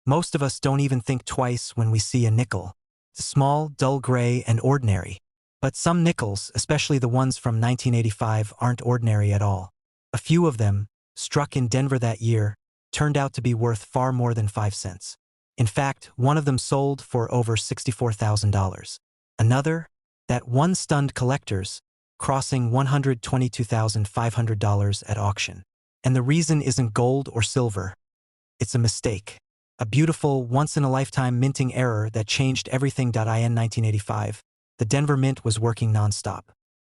Most of us don't even think twice when we see a nickel. Small, dull gray, and ordinary. But some nickels, especially the ones from 1985, aren't ordinary at all. A few of them, struck in Denver that year, turned out to be worth far more than 5 cents. In fact, one of them sold for over $64,000. Another, that one stunned collectors, crossing $122,500 at auction. And the reason isn't gold or silver. It's a mistake. A beautiful, once-in-a-lifetime minting error that changed everything. In 1985, the Denver Mint was working nonstop.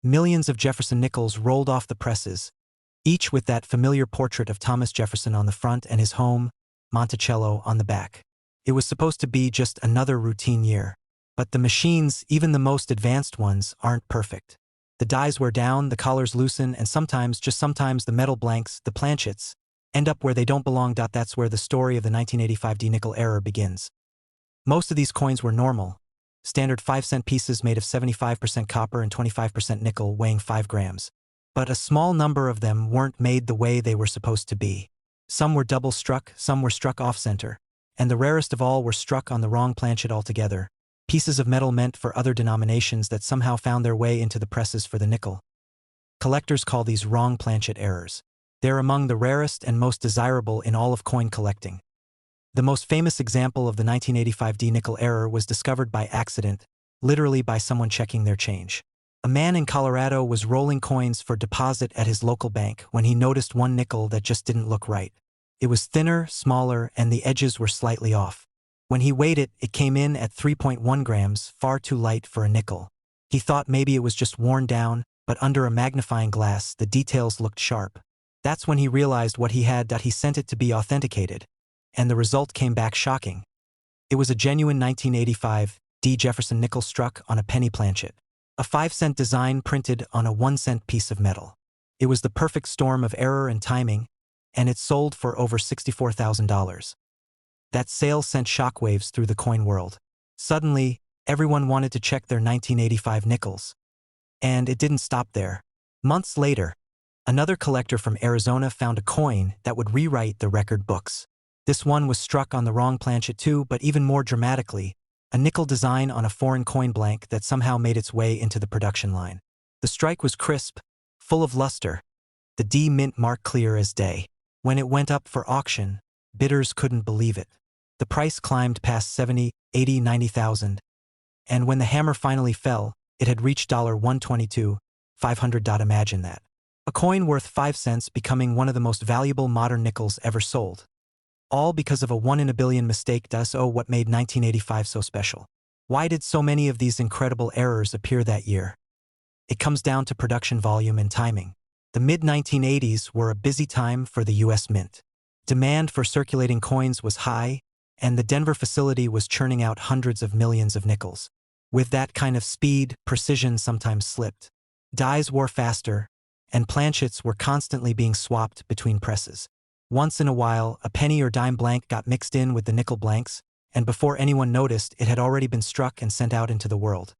Millions of Jefferson nickels rolled off the presses, each with that familiar portrait of Thomas Jefferson on the front and his home, Monticello, on the back. It was supposed to be just another routine year. But the machines, even the most advanced ones, aren't perfect. The dies wear down, the collars loosen, and sometimes, just sometimes, the metal blanks, the planchets, end up where they don't belong. That's where the story of the 1985 nickel error begins. Most of these coins were normal, standard 5-cent pieces made of 75% copper and 25% nickel, weighing 5 grams. But a small number of them weren't made the way they were supposed to be. Some were double struck, some were struck off-center, and the rarest of all were struck on the wrong planchet altogether. Pieces of metal meant for other denominations that somehow found their way into the presses for the nickel. Collectors call these wrong planchet errors. They're among the rarest and most desirable in all of coin collecting. The most famous example of the 1985 nickel error was discovered by accident, literally by someone checking their change. A man in Colorado was rolling coins for deposit at his local bank when he noticed one nickel that just didn't look right. It was thinner, smaller, and the edges were slightly off. When he weighed it, it came in at 3.1 grams, far too light for a nickel. He thought maybe it was just worn down, but under a magnifying glass, the details looked sharp. That's when he realized what he had. He sent it to be authenticated, and the result came back shocking. It was a genuine 1985 Jefferson nickel struck on a penny planchet, a 5-cent design printed on a 1-cent piece of metal. It was the perfect storm of error and timing, and it sold for over $64,000. That sale sent shockwaves through the coin world. Suddenly, everyone wanted to check their 1985 nickels. And it didn't stop there. Months later, another collector from Arizona found a coin that would rewrite the record books. This one was struck on the wrong planchet too, but even more dramatically, a nickel design on a foreign coin blank that somehow made its way into the production line. The strike was crisp, full of luster, the D mint mark clear as day. When it went up for auction, bidders couldn't believe it. The price climbed past 70, 80, 90,000. And when the hammer finally fell, it had reached $122,500. Imagine that. A coin worth 5 cents becoming one of the most valuable modern nickels ever sold. All because of a 1 in a billion mistake. So what made 1985 so special? Why did so many of these incredible errors appear that year? It comes down to production volume and timing. The mid-1980s were a busy time for the U.S. Mint. Demand for circulating coins was high, and the Denver facility was churning out hundreds of millions of nickels. With that kind of speed, precision sometimes slipped. Dies wore faster, and planchets were constantly being swapped between presses. Once in a while, a penny or dime blank got mixed in with the nickel blanks, and before anyone noticed, it had already been struck and sent out into the world.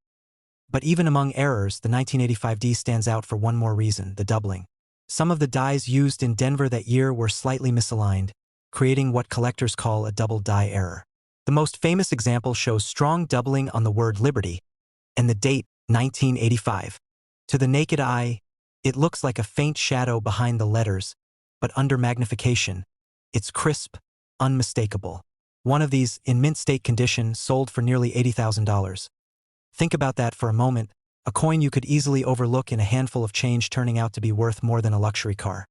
But even among errors, the 1985 D stands out for one more reason: the doubling. Some of the dies used in Denver that year were slightly misaligned, creating what collectors call a double die error. The most famous example shows strong doubling on the word Liberty and the date, 1985. To the naked eye, it looks like a faint shadow behind the letters, but under magnification, it's crisp, unmistakable. One of these, in mint state condition, sold for nearly $80,000. Think about that for a moment, a coin you could easily overlook in a handful of change turning out to be worth more than a luxury car.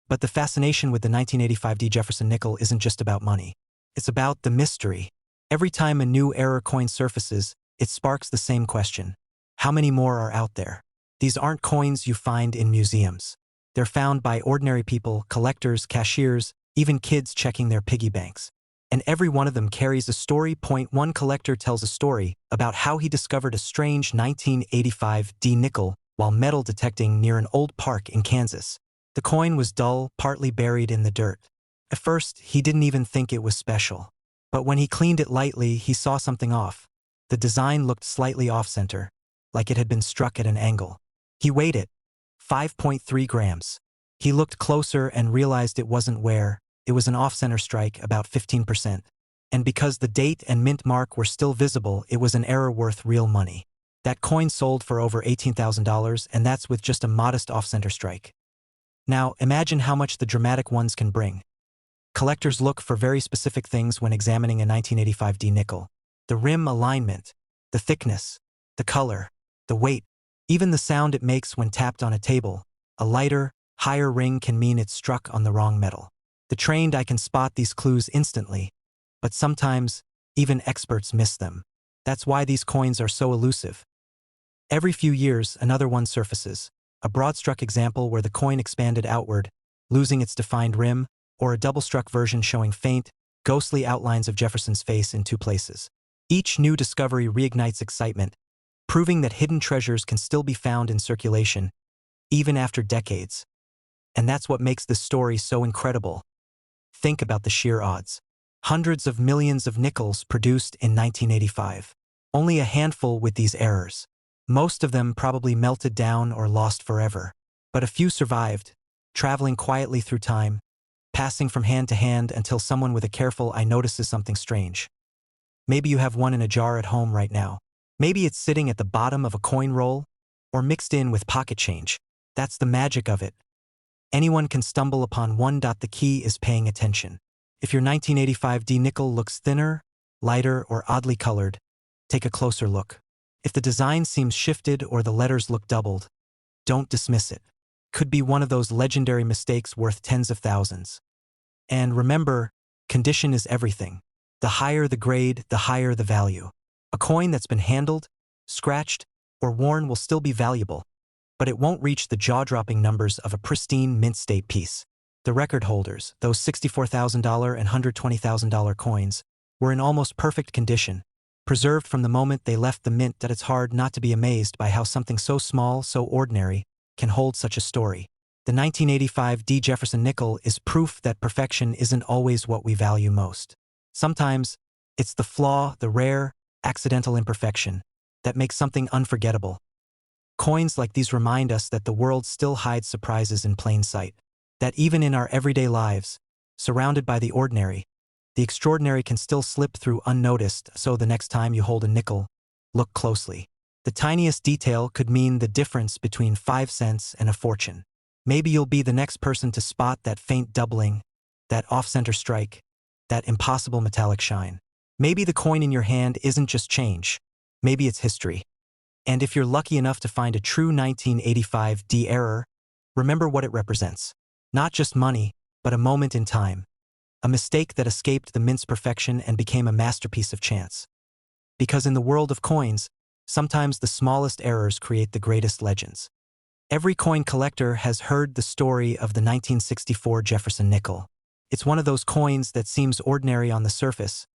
But the fascination with the 1985 Jefferson nickel isn't just about money. It's about the mystery. Every time a new error coin surfaces, it sparks the same question. How many more are out there? These aren't coins you find in museums. They're found by ordinary people, collectors, cashiers, even kids checking their piggy banks. And every one of them carries a story. One collector tells a story about how he discovered a strange 1985 nickel while metal detecting near an old park in Kansas. The coin was dull, partly buried in the dirt. At first, he didn't even think it was special. But when he cleaned it lightly, he saw something off. The design looked slightly off-center, like it had been struck at an angle. He weighed it, 5.3 grams. He looked closer and realized it wasn't wear. It was an off-center strike, about 15%. And because the date and mint mark were still visible, it was an error worth real money. That coin sold for over $18,000, and that's with just a modest off-center strike. Now, imagine how much the dramatic ones can bring. Collectors look for very specific things when examining a 1985 D nickel. The rim alignment, the thickness, the color, the weight, even the sound it makes when tapped on a table. A lighter, higher ring can mean it's struck on the wrong metal. The trained eye can spot these clues instantly, but sometimes, even experts miss them. That's why these coins are so elusive. Every few years, another one surfaces. A broad-struck example where the coin expanded outward, losing its defined rim, or a double-struck version showing faint, ghostly outlines of Jefferson's face in two places. Each new discovery reignites excitement, proving that hidden treasures can still be found in circulation, even after decades. And that's what makes this story so incredible. Think about the sheer odds. Hundreds of millions of nickels produced in 1985. Only a handful with these errors. Most of them probably melted down or lost forever. But a few survived, traveling quietly through time, passing from hand to hand until someone with a careful eye notices something strange. Maybe you have one in a jar at home right now. Maybe it's sitting at the bottom of a coin roll, or mixed in with pocket change. That's the magic of it. Anyone can stumble upon one. The key is paying attention. If your 1985 D nickel looks thinner, lighter, or oddly colored, take a closer look. If the design seems shifted or the letters look doubled, don't dismiss it. Could be one of those legendary mistakes worth tens of thousands. And remember, condition is everything. The higher the grade, the higher the value. A coin that's been handled, scratched, or worn will still be valuable, but it won't reach the jaw-dropping numbers of a pristine mint-state piece. The record holders, those $64,000 and $120,000 coins, were in almost perfect condition, preserved from the moment they left the mint. That it's hard not to be amazed by how something so small, so ordinary, can hold such a story. The 1985 D. Jefferson nickel is proof that perfection isn't always what we value most. Sometimes, it's the flaw, the rare, accidental imperfection, that makes something unforgettable. Coins like these remind us that the world still hides surprises in plain sight. That even in our everyday lives, surrounded by the ordinary, the extraordinary can still slip through unnoticed. So the next time you hold a nickel, look closely. The tiniest detail could mean the difference between 5 cents and a fortune. Maybe you'll be the next person to spot that faint doubling, that off-center strike, that impossible metallic shine. Maybe the coin in your hand isn't just change. Maybe it's history. And if you're lucky enough to find a true 1985 D error, remember what it represents. Not just money, but a moment in time. A mistake that escaped the mint's perfection and became a masterpiece of chance. Because in the world of coins, sometimes the smallest errors create the greatest legends. Every coin collector has heard the story of the 1964 Jefferson nickel. It's one of those coins that seems ordinary on the surface,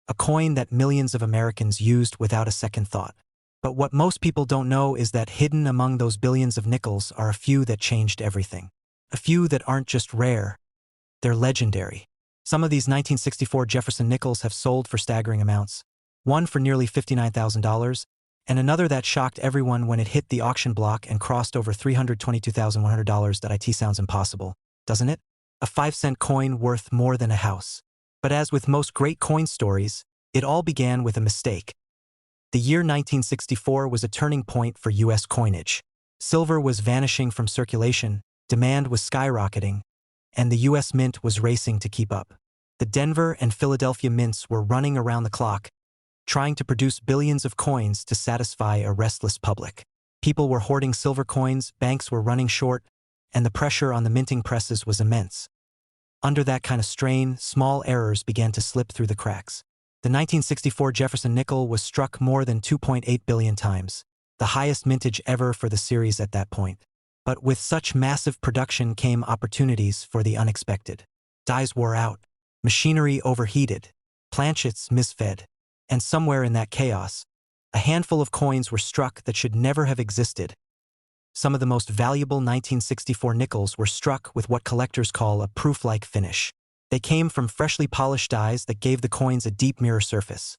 a coin that millions of Americans used without a second thought. But what most people don't know is that hidden among those billions of nickels are a few that changed everything. A few that aren't just rare, they're legendary. Some of these 1964 Jefferson nickels have sold for staggering amounts. One for nearly $59,000, and another that shocked everyone when it hit the auction block and crossed over $322,100. That IT sounds impossible, doesn't it? A 5-cent coin worth more than a house. But as with most great coin stories, it all began with a mistake. The year 1964 was a turning point for U.S. coinage. Silver was vanishing from circulation, demand was skyrocketing, and the U.S. Mint was racing to keep up. The Denver and Philadelphia mints were running around the clock, trying to produce billions of coins to satisfy a restless public. People were hoarding silver coins, banks were running short, and the pressure on the minting presses was immense. Under that kind of strain, small errors began to slip through the cracks. The 1964 Jefferson nickel was struck more than 2.8 billion times, the highest mintage ever for the series at that point. But with such massive production came opportunities for the unexpected. Dies wore out, machinery overheated, planchets misfed, and somewhere in that chaos, a handful of coins were struck that should never have existed. Some of the most valuable 1964 nickels were struck with what collectors call a proof-like finish. They came from freshly polished dies that gave the coins a deep mirror surface,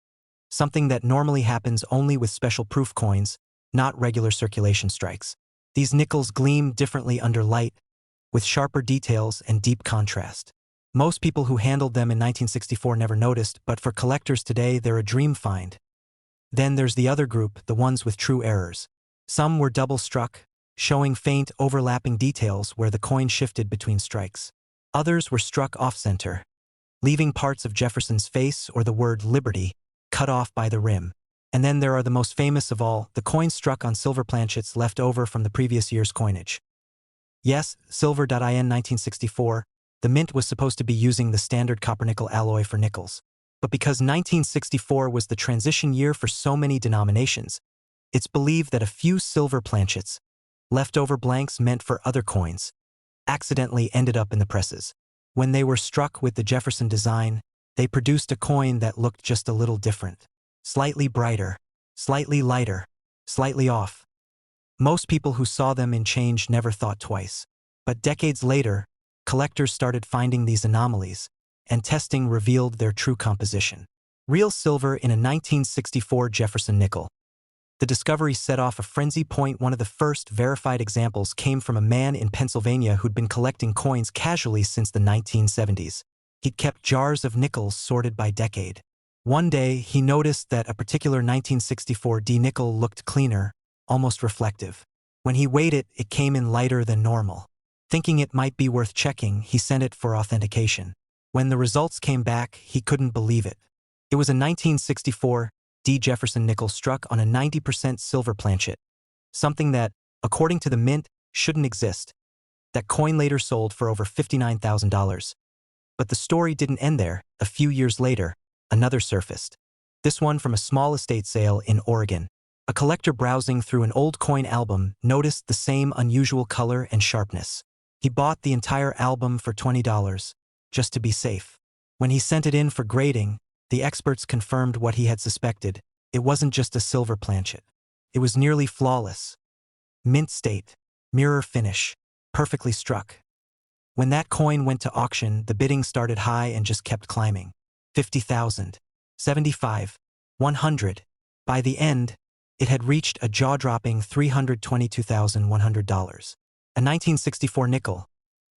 something that normally happens only with special proof coins, not regular circulation strikes. These nickels gleam differently under light, with sharper details and deep contrast. Most people who handled them in 1964 never noticed, but for collectors today, they're a dream find. Then there's the other group, the ones with true errors. Some were double-struck, showing faint, overlapping details where the coin shifted between strikes. Others were struck off-center, leaving parts of Jefferson's face or the word liberty cut off by the rim. And then there are the most famous of all, the coins struck on silver planchets left over from the previous year's coinage. Yes, silver.in 1964, the mint was supposed to be using the standard copper-nickel alloy for nickels. But because 1964 was the transition year for so many denominations, it's believed that a few silver planchets, leftover blanks meant for other coins, accidentally ended up in the presses. When they were struck with the Jefferson design, they produced a coin that looked just a little different. Slightly brighter, slightly lighter, slightly off. Most people who saw them in change never thought twice. But decades later, collectors started finding these anomalies, and testing revealed their true composition. Real silver in a 1964 Jefferson nickel. The discovery set off a frenzy. One of the first verified examples came from a man in Pennsylvania who'd been collecting coins casually since the 1970s. He'd kept jars of nickels sorted by decade. One day, he noticed that a particular 1964 D nickel looked cleaner, almost reflective. When he weighed it, it came in lighter than normal. Thinking it might be worth checking, he sent it for authentication. When the results came back, he couldn't believe it. It was a 1964 D Jefferson nickel struck on a 90% silver planchet, something that, according to the mint, shouldn't exist. That coin later sold for over $59,000. But the story didn't end there. A few years later, another surfaced. This one from a small estate sale in Oregon. A collector browsing through an old coin album noticed the same unusual color and sharpness. He bought the entire album for $20, just to be safe. When he sent it in for grading, the experts confirmed what he had suspected. It wasn't just a silver planchet. It was nearly flawless. Mint state, mirror finish, perfectly struck. When that coin went to auction, the bidding started high and just kept climbing. 50,000, 75, 100. By the end, it had reached a jaw-dropping $322,100. A 1964 nickel,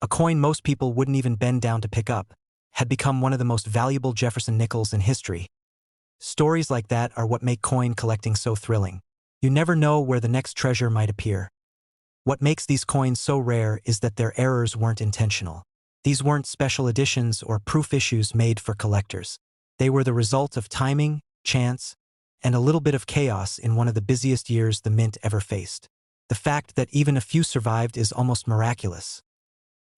a coin most people wouldn't even bend down to pick up, had become one of the most valuable Jefferson nickels in history. Stories like that are what make coin collecting so thrilling. You never know where the next treasure might appear. What makes these coins so rare is that their errors weren't intentional. These weren't special editions or proof issues made for collectors. They were the result of timing, chance, and a little bit of chaos in one of the busiest years the mint ever faced. The fact that even a few survived is almost miraculous.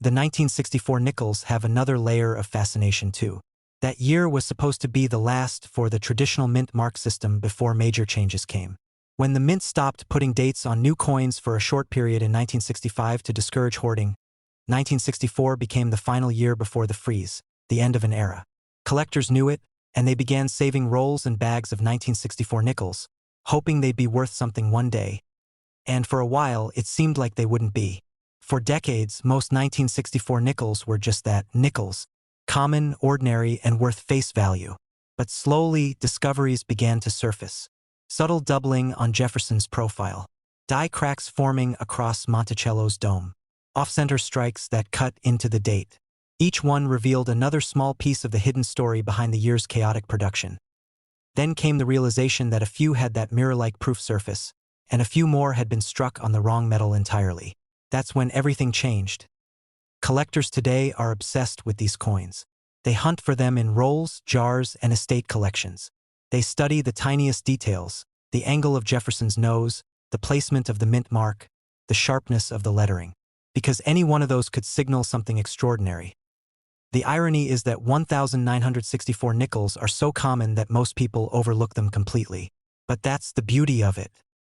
The 1964 nickels have another layer of fascination too. That year was supposed to be the last for the traditional mint mark system before major changes came. When the mint stopped putting dates on new coins for a short period in 1965 to discourage hoarding, 1964 became the final year before the freeze, the end of an era. Collectors knew it, and they began saving rolls and bags of 1964 nickels, hoping they'd be worth something one day. And for a while, it seemed like they wouldn't be. For decades, most 1964 nickels were just that, nickels, common, ordinary, and worth face value. But slowly, discoveries began to surface. Subtle doubling on Jefferson's profile. Die cracks forming across Monticello's dome. Off-center strikes that cut into the date. Each one revealed another small piece of the hidden story behind the year's chaotic production. Then came the realization that a few had that mirror-like proof surface, and a few more had been struck on the wrong metal entirely. That's when everything changed. Collectors today are obsessed with these coins. They hunt for them in rolls, jars, and estate collections. They study the tiniest details, the angle of Jefferson's nose, the placement of the mint mark, the sharpness of the lettering. Because any one of those could signal something extraordinary. The irony is that 1,964 nickels are so common that most people overlook them completely. But that's the beauty of it.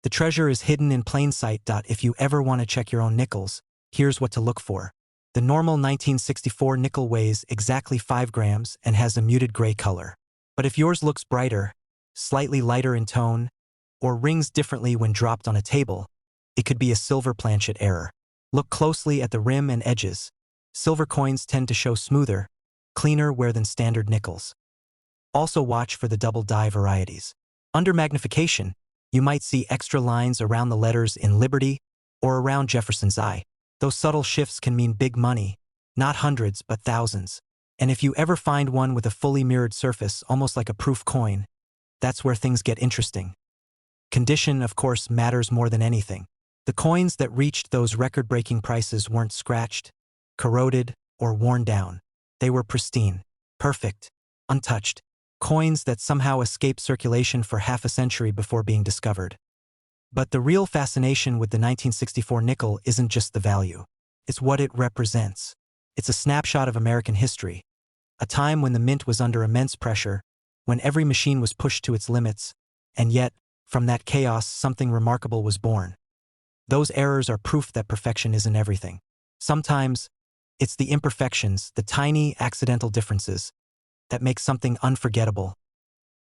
The treasure is hidden in plain sight. If you ever want to check your own nickels, here's what to look for. The normal 1964 nickel weighs exactly 5 grams and has a muted gray color. But if yours looks brighter, slightly lighter in tone, or rings differently when dropped on a table, it could be a silver planchet error. Look closely at the rim and edges. Silver coins tend to show smoother, cleaner wear than standard nickels. Also watch for the double die varieties. Under magnification, you might see extra lines around the letters in Liberty or around Jefferson's eye. Those subtle shifts can mean big money, not hundreds but thousands. And if you ever find one with a fully mirrored surface, almost like a proof coin, that's where things get interesting. Condition, of course, matters more than anything. The coins that reached those record-breaking prices weren't scratched, corroded, or worn down. They were pristine, perfect, untouched, coins that somehow escaped circulation for half a century before being discovered. But the real fascination with the 1964 nickel isn't just the value. It's what it represents. It's a snapshot of American history, a time when the mint was under immense pressure, when every machine was pushed to its limits, and yet, from that chaos, something remarkable was born. Those errors are proof that perfection isn't everything. Sometimes, it's the imperfections, the tiny, accidental differences, that make something unforgettable.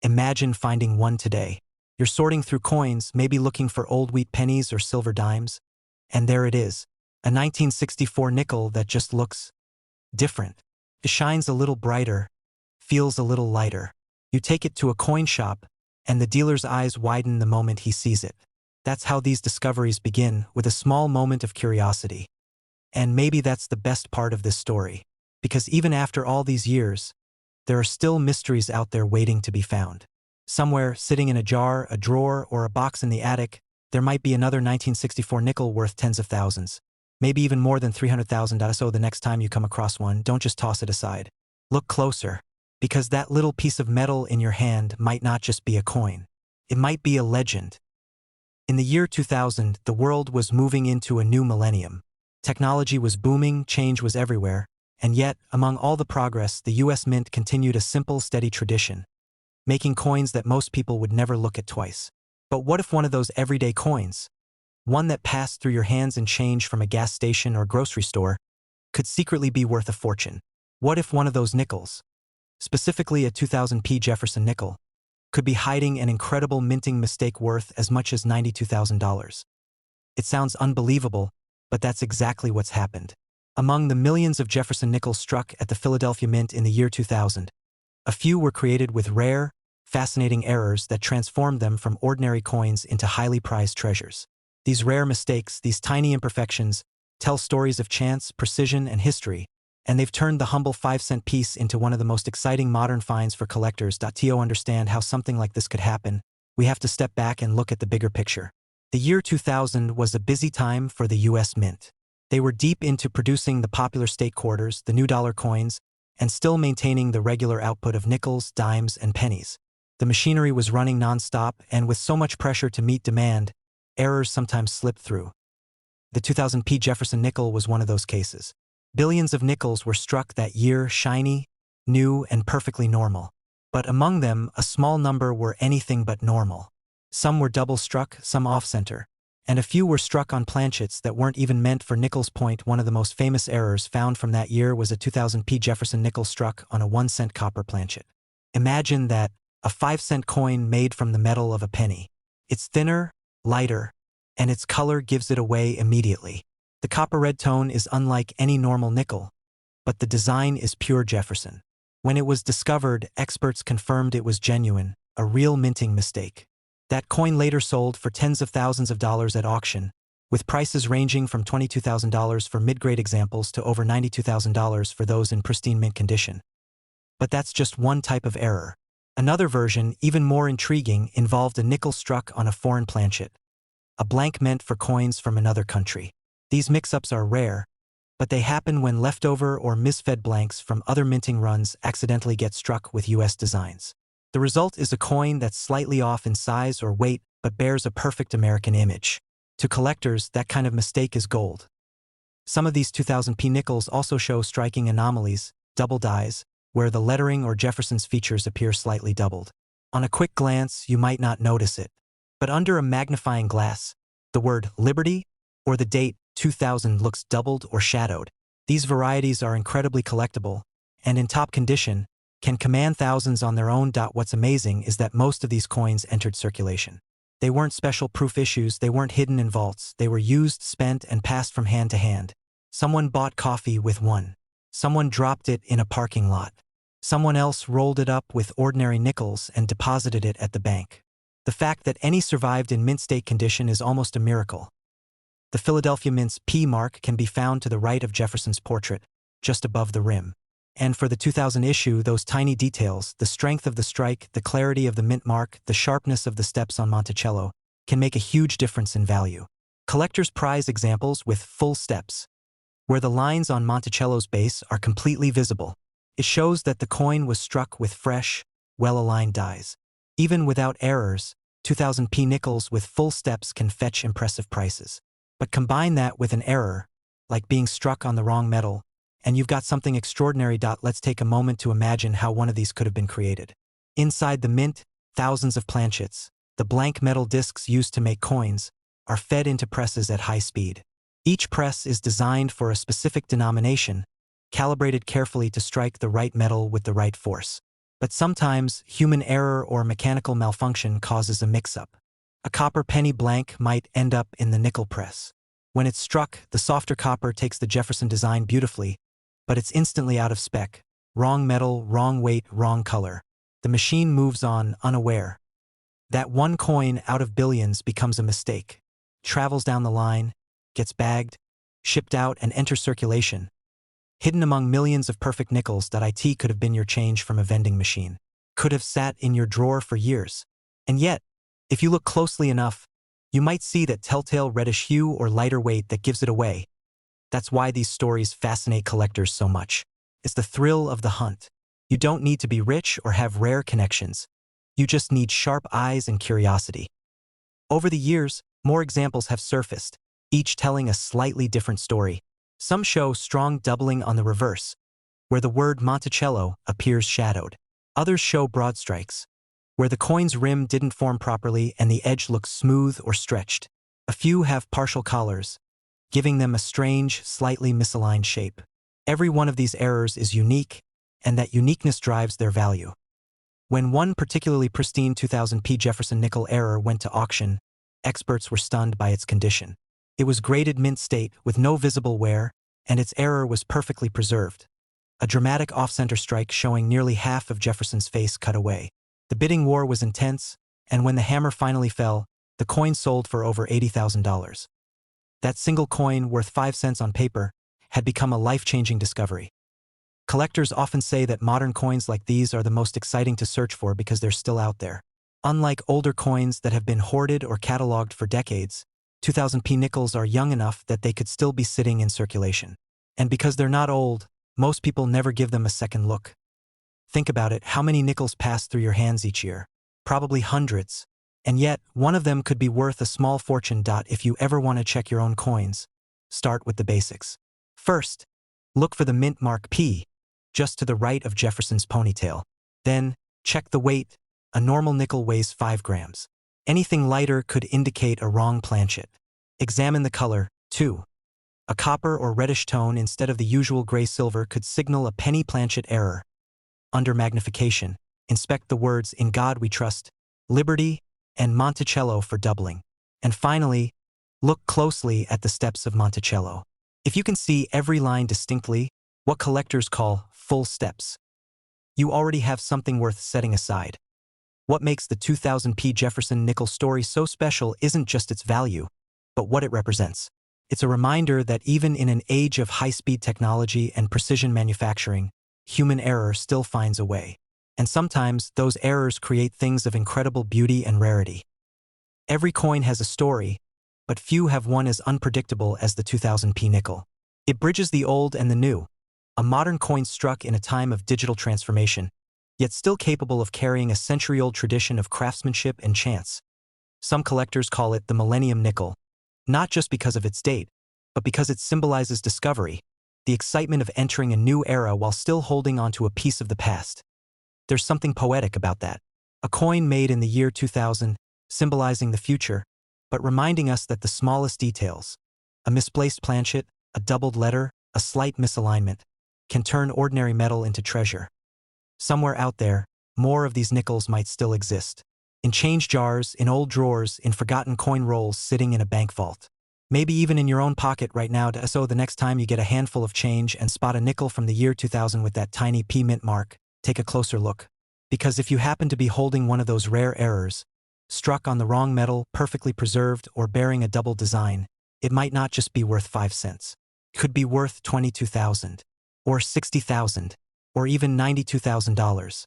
Imagine finding one today. You're sorting through coins, maybe looking for old wheat pennies or silver dimes, and there it is, a 1964 nickel that just looks different. It shines a little brighter, feels a little lighter. You take it to a coin shop, and the dealer's eyes widen the moment he sees it. That's how these discoveries begin, with a small moment of curiosity. And maybe that's the best part of this story, because even after all these years, there are still mysteries out there waiting to be found. Somewhere, sitting in a jar, a drawer, or a box in the attic, there might be another 1964 nickel worth tens of thousands, maybe even more than $300,000. So the next time you come across one, don't just toss it aside. Look closer, because that little piece of metal in your hand might not just be a coin. It might be a legend. In the year 2000, the world was moving into a new millennium. Technology was booming, change was everywhere, and yet, among all the progress, the US Mint continued a simple, steady tradition, making coins that most people would never look at twice. But what if one of those everyday coins, one that passed through your hands in change from a gas station or grocery store, could secretly be worth a fortune? What if one of those nickels, specifically a 2000p Jefferson nickel, could be hiding an incredible minting mistake worth as much as $92,000? It sounds unbelievable, but that's exactly what's happened. Among the millions of Jefferson nickels struck at the Philadelphia Mint in the year 2000, a few were created with rare, fascinating errors that transformed them from ordinary coins into highly prized treasures. These rare mistakes, these tiny imperfections, tell stories of chance, precision, and history, and they've turned the humble 5-cent piece into one of the most exciting modern finds for collectors. To understand how something like this could happen, we have to step back and look at the bigger picture. The year 2000 was a busy time for the US Mint. They were deep into producing the popular state quarters, the new dollar coins, and still maintaining the regular output of nickels, dimes, and pennies. The machinery was running non-stop, and with so much pressure to meet demand, errors sometimes slipped through. The 2000p Jefferson nickel was one of those cases. Billions of nickels were struck that year, shiny, new, and perfectly normal. But among them, a small number were anything but normal. Some were double-struck, some off-center, and a few were struck on planchets that weren't even meant for nickels. One of the most famous errors found from that year was a 2000p Jefferson nickel struck on a 1-cent copper planchet. Imagine that, a 5-cent coin made from the metal of a penny. It's thinner, lighter, and its color gives it away immediately. The copper red tone is unlike any normal nickel, but the design is pure Jefferson. When it was discovered, experts confirmed it was genuine, a real minting mistake. That coin later sold for tens of thousands of dollars at auction, with prices ranging from $22,000 for mid-grade examples to over $92,000 for those in pristine mint condition. But that's just one type of error. Another version, even more intriguing, involved a nickel struck on a foreign planchet, a blank meant for coins from another country. These mix-ups are rare, but they happen when leftover or misfed blanks from other minting runs accidentally get struck with US designs. The result is a coin that's slightly off in size or weight but bears a perfect American image. To collectors, that kind of mistake is gold. Some of these 2000p nickels also show striking anomalies, double dies, where the lettering or Jefferson's features appear slightly doubled. On a quick glance, you might not notice it. But under a magnifying glass, the word Liberty or the date 2000 looks doubled or shadowed. These varieties are incredibly collectible, and in top condition, can command thousands on their own. What's amazing is that most of these coins entered circulation. They weren't special proof issues, they weren't hidden in vaults, they were used, spent, and passed from hand to hand. Someone bought coffee with one. Someone dropped it in a parking lot. Someone else rolled it up with ordinary nickels and deposited it at the bank. The fact that any survived in mint state condition is almost a miracle. The Philadelphia Mint's P mark can be found to the right of Jefferson's portrait, just above the rim. And for the 2000 issue, those tiny details, the strength of the strike, the clarity of the mint mark, the sharpness of the steps on Monticello, can make a huge difference in value. Collectors prize examples with full steps, where the lines on Monticello's base are completely visible. It shows that the coin was struck with fresh, well-aligned dies. Even without errors, 2000p nickels with full steps can fetch impressive prices. But combine that with an error, like being struck on the wrong metal, and you've got something extraordinary. Let's take a moment to imagine how one of these could have been created. Inside the mint, thousands of planchets, the blank metal discs used to make coins, are fed into presses at high speed. Each press is designed for a specific denomination, calibrated carefully to strike the right metal with the right force. But sometimes, human error or mechanical malfunction causes a mix-up. A copper penny blank might end up in the nickel press. When it's struck, the softer copper takes the Jefferson design beautifully, but it's instantly out of spec. Wrong metal, wrong weight, wrong color. The machine moves on, unaware. That one coin out of billions becomes a mistake. Travels down the line, gets bagged, shipped out, and enters circulation. Hidden among millions of perfect nickels. It could have been your change from a vending machine. Could have sat in your drawer for years. And yet, if you look closely enough, you might see that telltale reddish hue or lighter weight that gives it away. That's why these stories fascinate collectors so much. It's the thrill of the hunt. You don't need to be rich or have rare connections. You just need sharp eyes and curiosity. Over the years, more examples have surfaced, each telling a slightly different story. Some show strong doubling on the reverse, where the word Monticello appears shadowed. Others show broad strikes, where the coin's rim didn't form properly and the edge looks smooth or stretched. A few have partial collars, giving them a strange, slightly misaligned shape. Every one of these errors is unique, and that uniqueness drives their value. When one particularly pristine 2000p Jefferson nickel error went to auction, experts were stunned by its condition. It was graded mint state with no visible wear, and its error was perfectly preserved. A dramatic off-center strike showing nearly half of Jefferson's face cut away. The bidding war was intense, and when the hammer finally fell, the coin sold for over $80,000. That single coin, worth 5 cents on paper, had become a life-changing discovery. Collectors often say that modern coins like these are the most exciting to search for because they're still out there. Unlike older coins that have been hoarded or cataloged for decades, 2000p nickels are young enough that they could still be sitting in circulation. And because they're not old, most people never give them a second look. Think about it, how many nickels pass through your hands each year? Probably hundreds. And yet, one of them could be worth a small fortune. If you ever want to check your own coins, start with the basics. First, look for the mint mark P, just to the right of Jefferson's ponytail. Then, check the weight. A normal nickel weighs 5 grams. Anything lighter could indicate a wrong planchet. Examine the color, too. A copper or reddish tone instead of the usual gray-silver could signal a penny planchet error. Under magnification, inspect the words "In God We Trust," "Liberty," and "Monticello" for doubling. And finally, look closely at the steps of Monticello. If you can see every line distinctly, what collectors call full steps, you already have something worth setting aside. What makes the 2000p Jefferson nickel story so special isn't just its value, but what it represents. It's a reminder that even in an age of high-speed technology and precision manufacturing, human error still finds a way. And sometimes, those errors create things of incredible beauty and rarity. Every coin has a story, but few have one as unpredictable as the 2000p nickel. It bridges the old and the new, a modern coin struck in a time of digital transformation, yet still capable of carrying a century-old tradition of craftsmanship and chance. Some collectors call it the Millennium Nickel, not just because of its date, but because it symbolizes discovery, the excitement of entering a new era while still holding onto a piece of the past. There's something poetic about that. A coin made in the year 2000, symbolizing the future, but reminding us that the smallest details, a misplaced planchet, a doubled letter, a slight misalignment, can turn ordinary metal into treasure. Somewhere out there, more of these nickels might still exist. In change jars, in old drawers, in forgotten coin rolls sitting in a bank vault. Maybe even in your own pocket right now. So the next time you get a handful of change and spot a nickel from the year 2000 with that tiny P mint mark, take a closer look. Because if you happen to be holding one of those rare errors, struck on the wrong metal, perfectly preserved, or bearing a double design, it might not just be worth 5 cents. It could be worth 22,000 or 60,000. or even $92,000.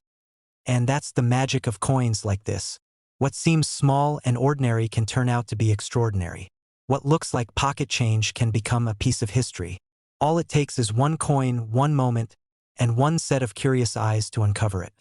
And that's the magic of coins like this. What seems small and ordinary can turn out to be extraordinary. What looks like pocket change can become a piece of history. All it takes is one coin, one moment, and one set of curious eyes to uncover it.